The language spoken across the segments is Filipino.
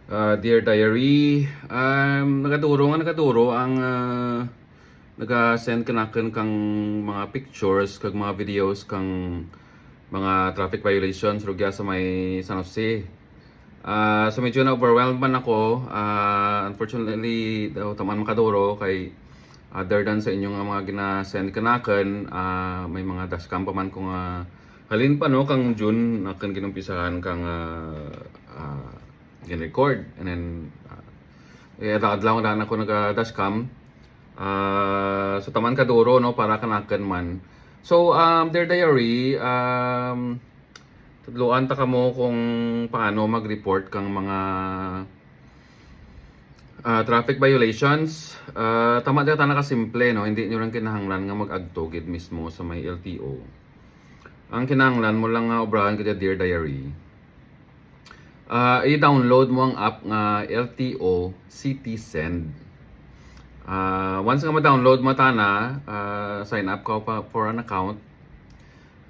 Dear Diary, nakaturo ang nag-send kanakan kang mga pictures kag mga videos kang mga traffic violations rugya sa may San Jose. So medyo na overwhelmed man ako. Unfortunately, daw taman makaduro kay other than sa inyong mga gina-send kanakan, may mga dashcam pa man kung halin pa no kang June nakan ginumpisahan kang gin-record and then adlaw na ako naga-dashcam so taman kaduro no para kanakan man. So Dear Diary, tudloan ta kamo kung paano mag-report kang mga traffic violations. Tama dito na kasimple no, hindi nyo lang kinahanglan nga mag-agtogid mismo sa may LTO. Ang kinahanglan mo lang nga obrahan ka Dear Diary. I-download mo ang app nga LTO City Send. Once nga ma-download mo tana, sign up ka pa for an account.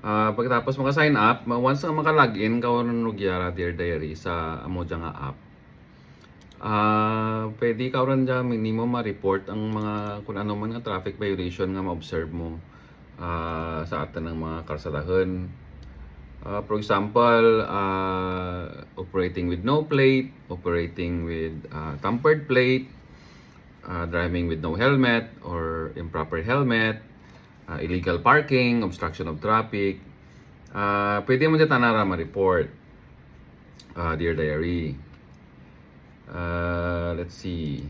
Pagkatapos maka-sign up, once nga maka-login ka nugyara Dear Diary sa amo nga app. Pwede ka rin dyan minimum ma-report ang mga kung ano man nga traffic violation nga ma-observe mo sa atin ng mga karsadahan. For example, operating with no plate, operating with tampered plate, driving with no helmet or improper helmet, illegal parking, obstruction of traffic. Pwede mo dyan tanara ma-report, Dear Diary. Let's see.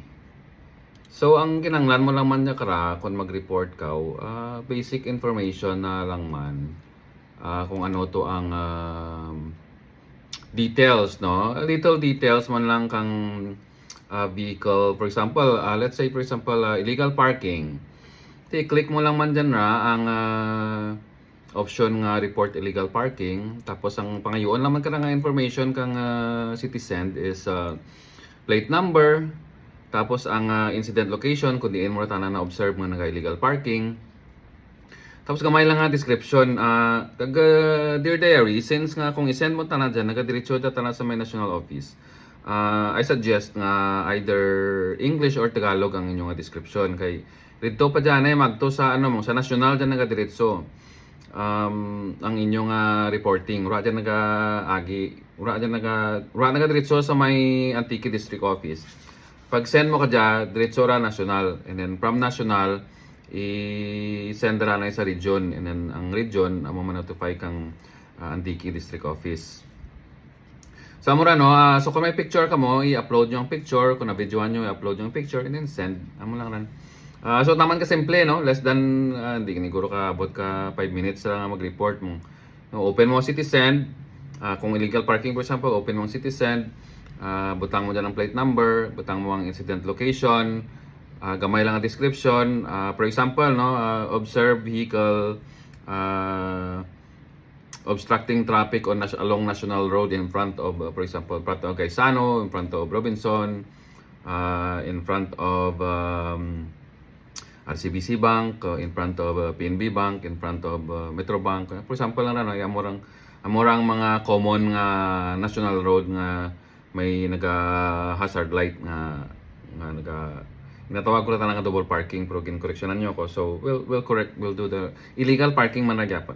So, ang kinanglan mo lang man niya kara kung mag-report ka, basic information na lang man. Kung ano to ang details, no? Little details man lang kang vehicle. For example, let's say for example, illegal parking. Click mo lang man dyan ang option nga report illegal parking. Tapos ang pangayoon lang man ka nga information kang citizen is plate number. Tapos ang incident location, kung diin mo na na-observe nga naka-illegal parking. Tapos gamay lang nga description. Dear Diary, since nga kung isend mo tanan dyan, nagadiretso ta tanan sa may national office, I suggest nga either English or Tagalog ang inyong description. Kay dito pa dyan magto sa ano mo, sa national dyan nagadiretso. Ang inyong reporting. Ura dyan nagadiretso sa may Antique District Office. Pag send mo ka dyan, diretso ra national. And then from national, i-send ra na sa region, and then ang region amo ma-notify kang Antique District Office. So amura no, so kung may picture ka mo, i-upload nyo ang picture. Kung na-videoan nyo, i-upload nyo ang picture and then send. Amo lang ran. So naman ka simple no, less than hindi siguro ka abot ka 5 minutes lang mag-report mo. No, open mo Citizen. Kung illegal parking for example, open mo ang Citizen. Butang mo dyan ang plate number, butang mo ang incident location. Gamay lang ang description. For example, no, observe vehicle obstructing traffic on along National Road in front of, for example, in front of Gaisano, in front of Robinson, in front of RCBC Bank, in front of PNB Bank, in front of Metro Bank. For example lang no, amorang mga common nga national road nga may naga-hazard light nga Natawag ko na talaga double parking pero kin-correctionan nyo ako. So, we'll do the illegal parking man na gyapon.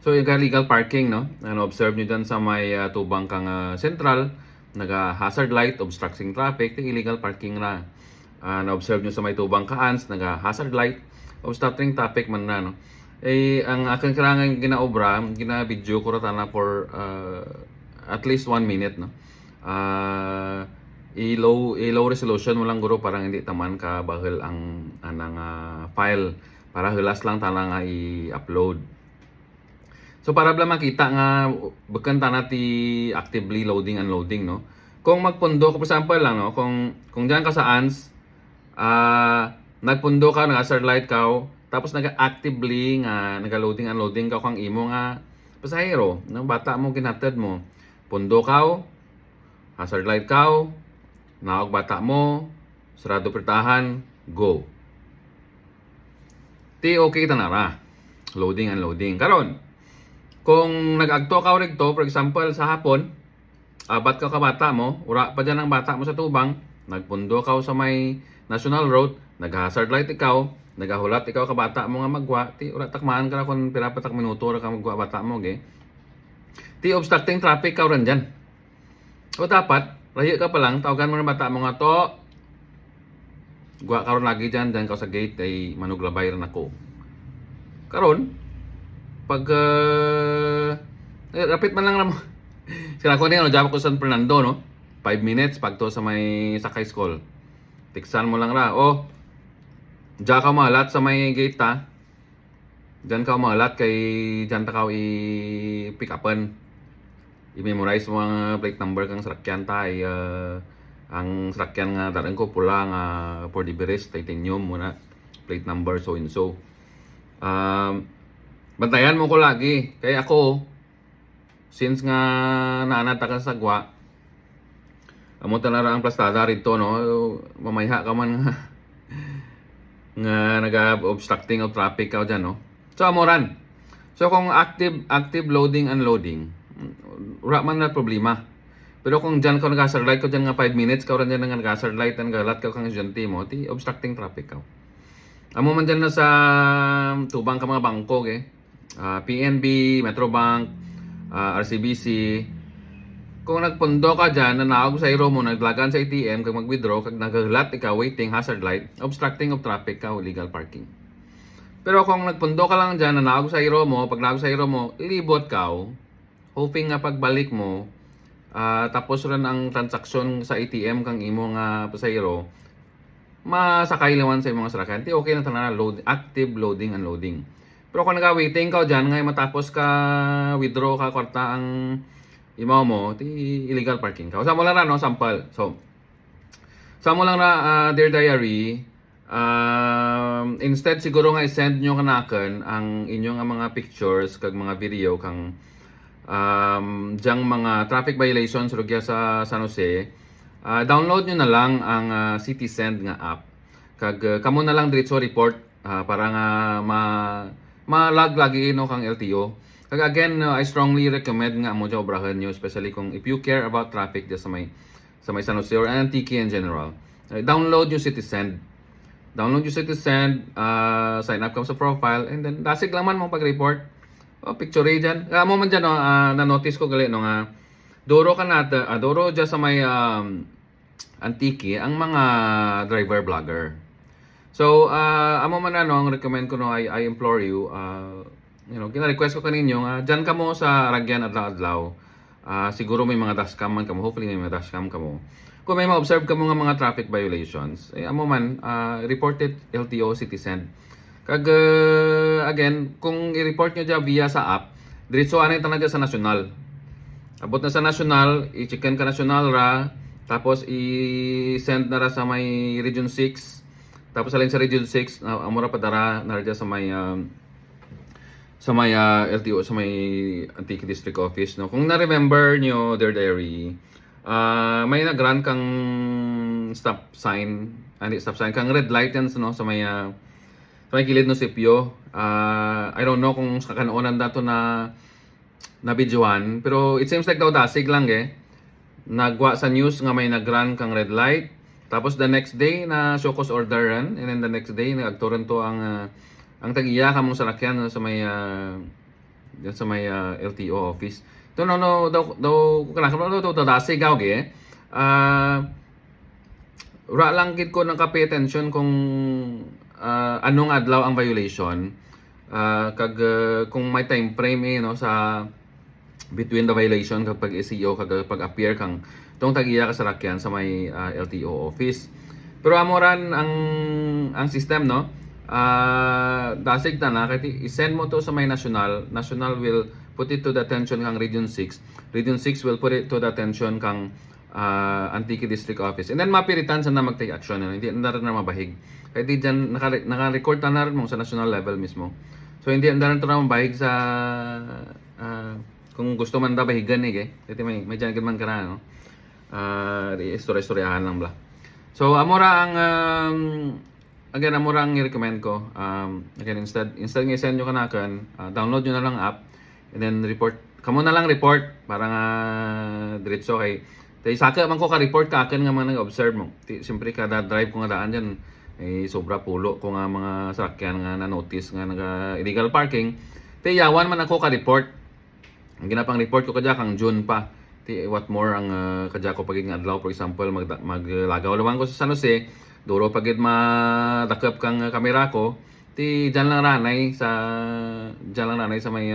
So, yung illegal parking, no? Observe nyo dyan sa may tubang kang central, naga-hazard light, obstructing traffic, yung illegal parking na. Na-observe nyo sa may tubang kaans, naga-hazard light, obstructing traffic man na, no? Ang aking kailangan ginaobra, gina-video ko na for at least 1 minute, no? I-low resolution mo lang guro parang hindi taman ka bahal ang anang file para hulas lang tala nga i-upload. So para bala makita nga bukan tana ti actively loading and unloading no. Kung magpundo ko for example lang no, kung diyan ka sa ANS nagpundo ka, nag-hazard light ka, tapos naga-actively nga naga-loading and unloading ka kung imo nga pasahero, no bata mo ginhatid mo. Pundo ka, hazard light ka, naog bata mo, sarado pertahan, go. Okay tanara. Loading and unloading. Karon, kung nag-agto ka rigto, for example, sa hapon, abat ka kabata mo, ura pa dyan ang bata mo sa tubang, nagpundo ka sa may national road, nag-hazard light ikaw, nagahulat ikaw kabata mo nga magwa, ti ura takmaan ka na kung pirapatak minuto ra ka magwa bata mo, ge. Ti obstructing traffic ka rin dyan. O dapat, rahi ka pa lang, tawagan mo na bata mo nga to, gwa karon lagi dyan ka sa gate ay manuglabay rin ako. Karon, pag rapid man lang na mo. Sila ko niya, Java ko San Fernando, no? 5 minutes pag to sa may Sakay School. Tiksan mo lang ra. O, diyan ka malat sa may gate ta. Diyan ka malat kay diyan ta ka i-pick upan. I-memorize mo ang plate number kang sakyan ta. Ang sakyan nga daran ko pula nga for the Beres, titanium muna. Plate number so and so. Bantayan mo ko lagi. Kaya ako, since nga naanata ka sa gwa, amo tanara ang plastada rito, no? Mamayha ka man nga naga-obstructing of traffic ka dyan, no? So, amoran. So, kung active loading, unloading, wala man na problema. Pero kung dyan ka nag-hazard light ko dyan nga 5 minutes, ka rin dyan nga nag-hazard light, and galat ka kang estudyante mo, ti obstructing traffic ka. Amo man dyan na sa tubang ka mga bangko, PNB, Metrobank, RCBC. Kung nagpundo ka dyan, nanaog sa iro mo, naglagan sa ATM, kag mag-withdraw, kag naghalat ikaw, waiting, hazard light, obstructing of traffic ka, illegal parking. Pero kung nagpundo ka lang dyan, nanaog sa iro mo, pag naog sa iro mo, ilibot ka, hoping nga pagbalik mo, tapos rin ang transaksyon sa ATM kang imo nga pasayro, masakay lawan sa imong sasakyan. Ti okay na tanan active loading and unloading. Pero kung nag-waiting ka dyan, ngay matapos ka withdraw ka kwarta ang imaw mo, ti illegal parking ka. Sa mo lang na, no? Sample. So, sa mo lang na, Dear Diary, instead siguro nga i-send nyo kanakan ang inyong mga pictures kag mga video kang dyang mga traffic violations rugya sa San Jose. Download nyo na lang ang CitySend nga app. Kag kamo na lang diretso report para nga ma-log lagi no kang LTO. Kag again, I strongly recommend nga mo obrahan nyo, especially kung if you care about traffic sa may San Jose or Antique in general. Download yung CitySend. Download yung CitySend, sign up ka sa profile, and then dasig lang man mo pag-report. Picture dyan. Mo man dyan, na-notice ko gali, no, nga, duro ka nata, duro dyan sa may Antique, ang mga driver vlogger. So, amo man ang recommend ko, no, I implore you, kina-request ko kaninyo, dyan ka mo sa Ragyan adlaw-adlaw. Siguro may mga dashcam man kamo, hopefully may mga dashcam kamo. Kung may ma-observe ka mo nga mga traffic violations, amo man, report it LTO CitySend. Kag again, kung i-report nyo dyan via sa app, diretso anay tanang dyan sa national. Abot na sa national, i-chicken ka national ra, tapos i-send na ra sa may Region 6. Tapos alin sa Region 6, amura pa dara na dyan sa may LTO, sa may Antique District Office. No? Kung na-remember nyo, Dear Diary, may nag-run kang stop sign, kang red light yan, no? Sa may kilid no sipyo. I don't know kung sa kanoonan dato na videoan, pero it seems like daw dasig lang nagwa sa news nga may nag-run kang red light, tapos the next day na show cause order run, and then the next day nagagturan to ang tag-iya ka mong salakyan sa may LTO office. No daw kanang daw dasig gaw ra lang gid ko nang ka-pay attention kung anong adlaw ang violation, kag kung may time frame no sa between the violation kapag SEO kag pag appear kang tong tag-iya ka sa rakyan sa may LTO office. Pero amoran ang system, no, dasig ta na kay i-send mo to sa may national will put it to the attention kang Region 6 will put it to the attention kang Antique District Office, and then mapiritan sa na mag-take action, hindi na rin na mabahig. Kaya di dyan, naka-record na rin mo sa national level mismo. So hindi na rin ito na mabahig sa, kung gusto man na bahigan kasi may dyan man ka na, no? Istoryahan lang bla. So amora ang, again, amora ang i-recommend ko. Again, instead nga i-send nyo kanakan, download nyo na lang app, and then report kamo na lang report para nga diretso kay tay saka man ko ka report ka akin nga mga nag-observe mo. Siyempre kada drive ko nga daan diyan sobra pulo ko nga mga sakyan nga na notice nga naga illegal parking. Tay yawan man ako ka report. Ang ginapang report ko kadya kang June pa. Ti what more ang kadya ko pagid nga adlaw for example maglagaw lamang ko sa San Jose, duro pagid madakop kang kamera ko. Ti diyan lang ranay sa may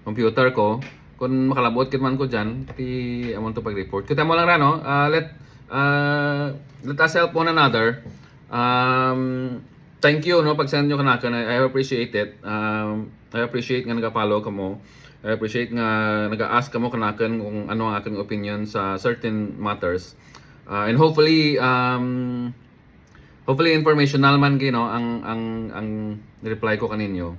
computer ko. Kung makalabot kit man ko diyan, ti amon to pag-report. Kita mo lang ra no. Let us help one another. Thank you no pag send nyo kanakan. I appreciate it. I appreciate nga nagapalo ka mo. I appreciate nga nag-ask ka mo kanakan kung ano ang aking opinion sa certain matters. And hopefully informational man gino ang reply ko kaninyo.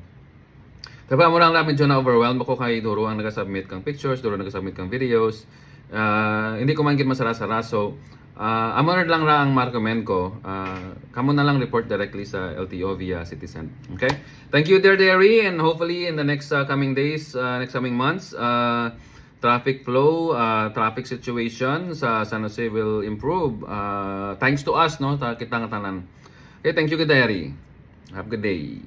Kaya mo lang medyo na-overwhelmed ako kay Duro ang nag-submit kang pictures, Duro nag-submit kang videos. Hindi ko man gid masara-sara. So, amo lang ra ang ma-recommend ko. Kamo na lang report directly sa LTO via Citizen. Okay? Thank you dear Derry, and hopefully in the next coming days, next coming months, traffic flow, traffic situation sa San Jose will improve. Thanks to us, no? Kita nga tanan. Okay, thank you, Derry. Have a good day.